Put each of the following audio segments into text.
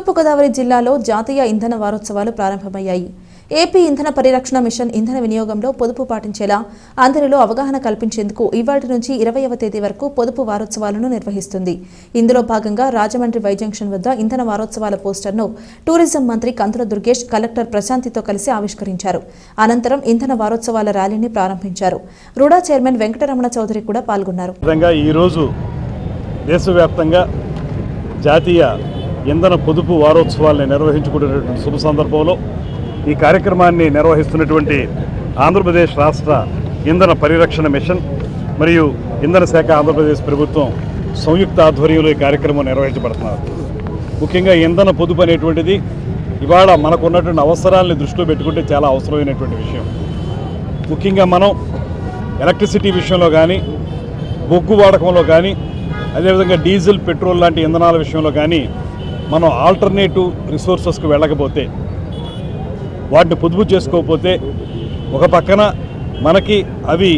తూర్పుగోదావరి జిల్లాలో జాతీయ ఇంధన వారోత్సవాలు ప్రారంభమయ్యాయి. ఏపీ ఇంధన పరిరక్షణ మిషన్ ఇంధన వినియోగంలో పొదుపు పాటించేలా అందరిలో అవగాహన కల్పించేందుకు ఇవాళ్టి నుంచి 20వ తేదీ వరకు పొదుపు వారోత్సవాలను నిర్వహిస్తుంది. ఇందులో భాగంగా రాజమండ్రి వై జంక్షన్ వద్ద ఇంధన వారోత్సవాల పోస్టర్ను టూరిజం మంత్రి కందుల దుర్గేష్ కలెక్టర్ ప్రశాంతితో కలిసి ఆవిష్కరించారు. అనంతరం ఇంధన వారోత్సవాల ర్యాలీని ప్రారంభించారు. రుడా చైర్మన్ వెంకటరమణ చౌదరి కూడా పాల్గొన్నారు. దేశవ్యాప్తంగా జాతీయ ఇంధన పొదుపు వారోత్సవాలను నిర్వహించుకునేటువంటి శుభ సందర్భంలో ఈ కార్యక్రమాన్ని నిర్వహిస్తున్నటువంటి ఆంధ్రప్రదేశ్ రాష్ట్ర ఇంధన పరిరక్షణ మిషన్ మరియు ఇంధన శాఖ ఆంధ్రప్రదేశ్ ప్రభుత్వం సంయుక్త ఆధ్వర్యంలో ఈ కార్యక్రమం నిర్వహించబడుతున్నారు. ముఖ్యంగా ఇంధన పొదుపు అనేటువంటిది ఇవాళ మనకు ఉన్నటువంటి అవసరాలను దృష్టిలో పెట్టుకుంటే చాలా అవసరమైనటువంటి విషయం. ముఖ్యంగా మనం ఎలక్ట్రిసిటీ విషయంలో కానీ, బొగ్గు వాడకంలో కానీ, అదేవిధంగా డీజిల్, పెట్రోల్ లాంటి ఇంధనాల విషయంలో కానీ మనం ఆల్టర్నేటివ్ రిసోర్సెస్కి వెళ్ళకపోతే, వాటిని పొదుపు చేసుకోకపోతే ఒక పక్కన మనకి అవి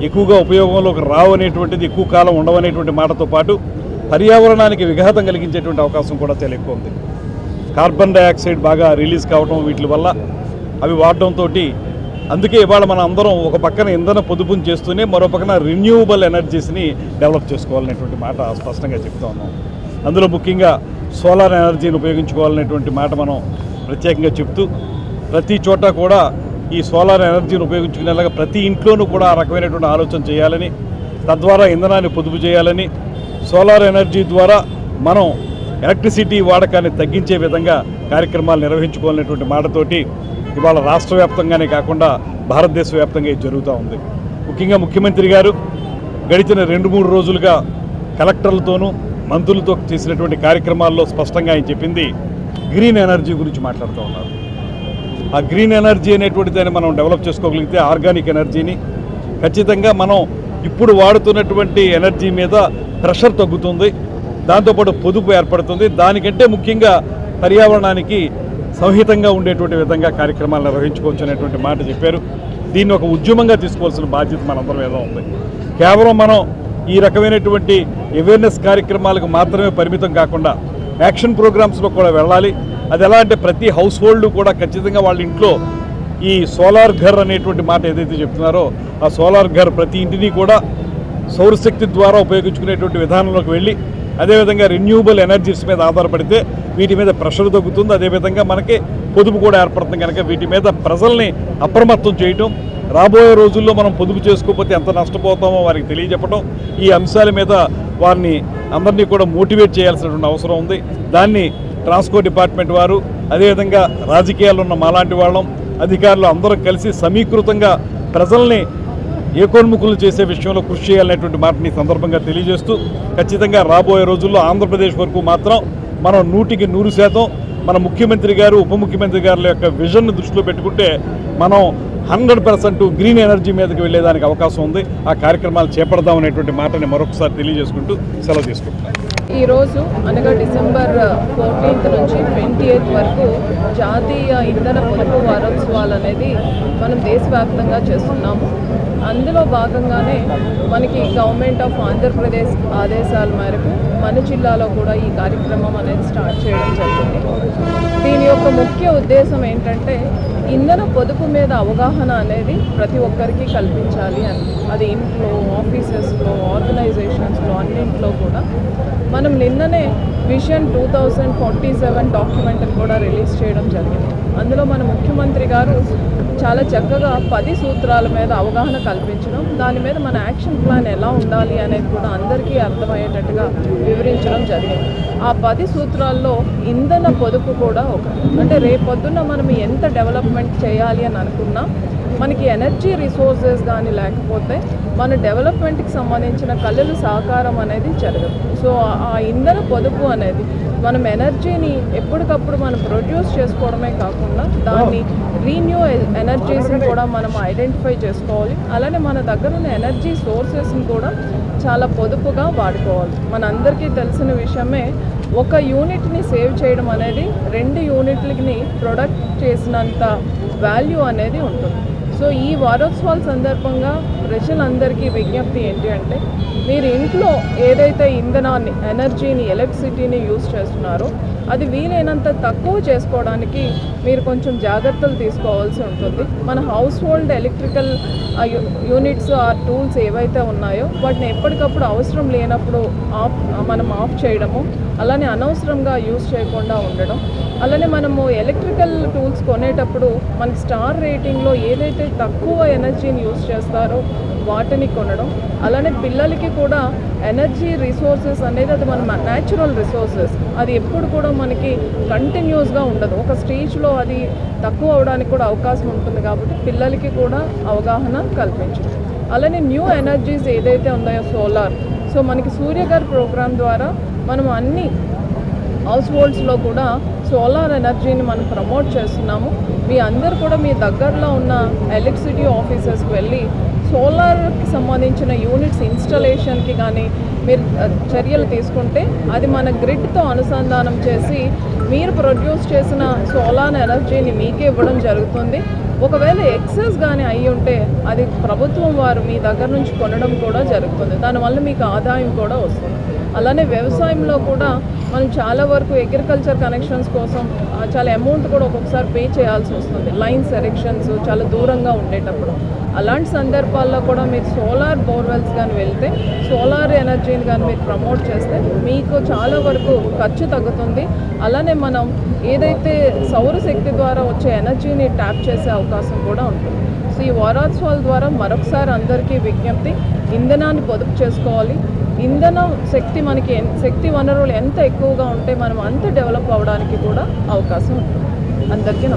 ఎక్కువగా ఉపయోగంలోకి రావు అనేటువంటిది, ఎక్కువ కాలం ఉండవనేటువంటి మాటతో పాటు పర్యావరణానికి విఘాతం కలిగించేటువంటి అవకాశం కూడా చాలా ఎక్కువ ఉంది. కార్బన్ డైఆక్సైడ్ బాగా రిలీజ్ కావడం వీటి వల్ల అవి వాడడంతో, అందుకే ఇవాళ మనం అందరం ఒక పక్కన ఇంధన పొదుపుని చేస్తూనే మరో పక్కన రిన్యూవబుల్ ఎనర్జీస్ని డెవలప్ చేసుకోవాలనేటువంటి మాట స్పష్టంగా చెప్తా ఉన్నాం. అందులో ముఖ్యంగా సోలార్ ఎనర్జీని ఉపయోగించుకోవాలనేటువంటి మాట మనం ప్రత్యేకంగా చెప్తూ, ప్రతి చోట కూడా ఈ సోలార్ ఎనర్జీని ఉపయోగించుకునేలాగా ప్రతి ఇంట్లోనూ కూడా ఆ రకమైనటువంటి ఆలోచన చేయాలని, తద్వారా ఇంధనాన్ని పొదుపు చేయాలని, సోలార్ ఎనర్జీ ద్వారా మనం ఎలక్ట్రిసిటీ వాడకాన్ని తగ్గించే విధంగా కార్యక్రమాలు నిర్వహించుకోవాలనేటువంటి మాటతోటి ఇవాళ రాష్ట్ర వ్యాప్తంగానే కాకుండా భారతదేశ వ్యాప్తంగా ఇది జరుగుతూ ఉంది. ముఖ్యంగా ముఖ్యమంత్రి గారు గడిచిన 2-3 రోజులుగా కలెక్టర్లతోనూ మంత్రులతో చేసినటువంటి కార్యక్రమాల్లో స్పష్టంగా ఆయన చెప్పింది గ్రీన్ ఎనర్జీ గురించి మాట్లాడుతూ ఉన్నారు. ఆ గ్రీన్ ఎనర్జీ అనేటువంటి దాన్ని మనం డెవలప్ చేసుకోగలిగితే, ఆర్గానిక్ ఎనర్జీని ఖచ్చితంగా మనం ఇప్పుడు వాడుతున్నటువంటి ఎనర్జీ మీద ప్రెషర్ తగ్గుతుంది, దాంతోపాటు పొదుపు ఏర్పడుతుంది. దానికంటే ముఖ్యంగా పర్యావరణానికి సంహితంగా ఉండేటువంటి విధంగా కార్యక్రమాలు నిర్వహించుకోవచ్చు అనేటువంటి మాట చెప్పారు. దీన్ని ఒక ఉద్యమంగా తీసుకోవాల్సిన బాధ్యత మనందరం ఏదో ఉంది. కేవలం మనం ఈ రకమైనటువంటి అవేర్నెస్ కార్యక్రమాలకు మాత్రమే పరిమితం కాకుండా యాక్షన్ ప్రోగ్రామ్స్లో కూడా వెళ్ళాలి. అది ఎలా అంటే ప్రతి హౌస్ హోల్డ్ కూడా ఖచ్చితంగా వాళ్ళ ఇంట్లో ఈ సోలార్ ఘర్ అనేటువంటి మాట ఏదైతే చెప్తున్నారో ఆ సోలార్ ఘర్ ప్రతి ఇంటిని కూడా సౌరశక్తి ద్వారా ఉపయోగించుకునేటువంటి విధానంలోకి వెళ్ళి, అదేవిధంగా రెన్యూవబుల్ ఎనర్జీస్ మీద ఆధారపడితే వీటి మీద ప్రెషర్ తగ్గుతుంది, అదేవిధంగా మనకి పొదుపు కూడా ఏర్పడుతుంది. కనుక వీటి మీద ప్రజల్ని అప్రమత్తం చేయటం, రాబోయే రోజుల్లో మనం పొదుపు చేసుకోకపోతే ఎంత నష్టపోతామో వారికి తెలియజెప్పడం, ఈ అంశాల మీద వారిని అందరినీ కూడా మోటివేట్ చేయాల్సినటువంటి అవసరం ఉంది. దాన్ని ట్రాన్స్పోర్ట్ డిపార్ట్మెంట్ వారు, అదేవిధంగా రాజకీయాల్లో ఉన్న మాలాంటి వాళ్ళం, అధికారులు అందరం కలిసి సమీకృతంగా ప్రజల్ని ఏకోన్ముఖులు చేసే విషయంలో కృషి చేయాలనేటువంటి మాటని సందర్భంగా తెలియజేస్తూ, ఖచ్చితంగా రాబోయే రోజుల్లో ఆంధ్రప్రదేశ్ వరకు మాత్రం మనం 100% మన ముఖ్యమంత్రి గారు, ఉప ముఖ్యమంత్రి గారుల యొక్క విజన్ను దృష్టిలో పెట్టుకుంటే మనం 100% గ్రీన్ ఎనర్జీ మీదకి వెళ్ళేదానికి అవకాశం ఉంది. ఆ కార్యక్రమాలు చేపడదాం అనేటువంటి మాటని మరొకసారి తెలియజేసుకుంటూ సెలవు తీసుకుంటున్నాను. ఈరోజు అనగా డిసెంబర్ 14 నుంచి 28 వరకు జాతీయ ఇంధన పొదుపు వారోత్సవాలు అనేది మనం దేశవ్యాప్తంగా చేస్తున్నాము. అందులో భాగంగానే మనకి గవర్నమెంట్ ఆఫ్ ఆంధ్రప్రదేశ్ ఆదేశాల మేరకు మన జిల్లాలో కూడా ఈ కార్యక్రమం అనేది స్టార్ట్ చేయడం జరిగింది. దీని యొక్క ముఖ్య ఉద్దేశం ఏంటంటే ఇంధన పొదుపు మీద అవగాహన అనేది ప్రతి ఒక్కరికి కల్పించాలి అని. అది ఇంట్లో, ఆఫీసెస్లో, ఆర్గనైజేషన్స్లో అన్నింట్లో కూడా. మనం నిన్ననే విజన్ 2047 డాక్యుమెంట్ని కూడా రిలీజ్ చేయడం జరిగింది. అందులో మన ముఖ్యమంత్రి గారు చాలా చక్కగా 10 సూత్రాల మీద అవగాహన కల్పించడం, దాని మీద మన యాక్షన్ ప్లాన్ ఎలా ఉండాలి అనేది కూడా అందరికీ అర్థమయ్యేటట్టుగా వివరించడం జరిగింది. ఆ 10 సూత్రాల్లో ఇంధన పొదుపు కూడా ఒకటి. అంటే రేపొద్దున మనం ఎంత డెవలప్మెంట్ చేయాలి అని అనుకున్నా మనకి ఎనర్జీ రిసోర్సెస్ కానీ లేకపోతే మన డెవలప్మెంట్కి సంబంధించిన కళలు సహకారం అనేది జరగదు. సో ఆ ఇంధన పొదుపు అనేది మనం ఎనర్జీని ఎప్పటికప్పుడు మనం ప్రొడ్యూస్ చేసుకోవడమే కాకుండా దాన్ని రీన్యూ ఎనర్జీస్ని కూడా మనం ఐడెంటిఫై చేసుకోవాలి. అలానే మన దగ్గర ఉన్న ఎనర్జీ సోర్సెస్ని కూడా చాలా పొదుపుగా వాడుకోవాలి. మనందరికీ తెలిసిన విషయమే, ఒక యూనిట్ని సేవ్ చేయడం అనేది 2 యూనిట్లని ప్రొడక్ట్ చేసినంత వాల్యూ అనేది ఉంటుంది. సో ఈ వారోత్సవాల సందర్భంగా ప్రజలందరికీ విజ్ఞప్తి ఏంటి అంటే, మీరు ఇంట్లో ఏదైతే ఇంధనాన్ని, ఎనర్జీని, ఎలక్ట్రిసిటీని యూజ్ చేస్తున్నారో అది వీలైనంత తక్కువ చేసుకోవడానికి మీరు కొంచెం జాగ్రత్తలు తీసుకోవాల్సి ఉంటుంది. మన హౌస్ హోల్డ్ ఎలక్ట్రికల్ యూనిట్స్ ఆ టూల్స్ ఏవైతే ఉన్నాయో వాటిని ఎప్పటికప్పుడు అవసరం లేనప్పుడు మనం ఆఫ్ చేయడము, అలానే అనవసరంగా యూజ్ చేయకుండా ఉండడం. అలానే మనము ఎలక్ట్రికల్ టూల్స్ కొనేటప్పుడు మనకి స్టార్ రేటింగ్లో ఏదైతే తక్కువ ఎనర్జీని యూజ్ చేస్తారో వాటిని కొనడం. అలానే పిల్లలకి కూడా ఎనర్జీ రిసోర్సెస్ అనేది అది మన న్యాచురల్ రిసోర్సెస్, అది ఎప్పుడు కూడా మనకి కంటిన్యూస్గా ఉండదు. ఒక స్టేజ్లో అది తక్కువ అవడానికి కూడా అవకాశం ఉంటుంది. కాబట్టి పిల్లలకి కూడా అవగాహన కల్పించడం. అలానే న్యూ ఎనర్జీస్ ఏదైతే ఉన్నాయో సోలార్, సో మనకి సూర్యగారి ప్రోగ్రాం ద్వారా మనం అన్ని హౌస్ హోల్డ్స్లో కూడా సోలార్ ఎనర్జీని మనం ప్రమోట్ చేస్తున్నాము. మీ అందరు కూడా మీ దగ్గరలో ఉన్న ఎలక్ట్రిసిటీ ఆఫీసెస్కి వెళ్ళి సోలార్కి సంబంధించిన యూనిట్స్ ఇన్స్టలేషన్కి కానీ మీరు చర్యలు తీసుకుంటే అది మన గ్రిడ్తో అనుసంధానం చేసి మీరు ప్రొడ్యూస్ చేసిన సోలార్ ఎనర్జీని మీకే ఇవ్వడం జరుగుతుంది. ఒకవేళ ఎక్సెస్ కానీ అయ్యి ఉంటే అది ప్రభుత్వం వారు మీ దగ్గర నుంచి కొనడం కూడా జరుగుతుంది. దానివల్ల మీకు ఆదాయం కూడా వస్తుంది. అలానే వ్యవసాయంలో కూడా మనం చాలా వరకు అగ్రికల్చర్ కనెక్షన్స్ కోసం చాలా అమౌంట్ కూడా ఒక్కొక్కసారి పే చేయాల్సి వస్తుంది, లైన్స్ ఎరెక్షన్స్ చాలా దూరంగా ఉండేటప్పుడు. అలాంటి సందర్భాల్లో కూడా మీరు సోలార్ బోర్వెల్స్ కానీ వెళ్తే సోలార్ ఎనర్జీని కానీ మీరు ప్రమోట్ చేస్తే మీకు చాలా వరకు ఖర్చు తగ్గుతుంది. అలానే మనం ఏదైతే సౌరశక్తి ద్వారా వచ్చే ఎనర్జీని ట్యాప్ చేసే అవకాశం కూడా ఉంటుంది. సో ఈ వారోత్సవాల ద్వారా మరొకసారి అందరికీ విజ్ఞప్తి, ఇంధనాన్ని పొదుపు చేసుకోవాలి. ఇంధనం శక్తి వనరులు ఎంత ఎక్కువగా ఉంటే మనం అంత డెవలప్ అవ్వడానికి కూడా అవకాశం ఉంటుంది. అందరికీ నమస్కారం.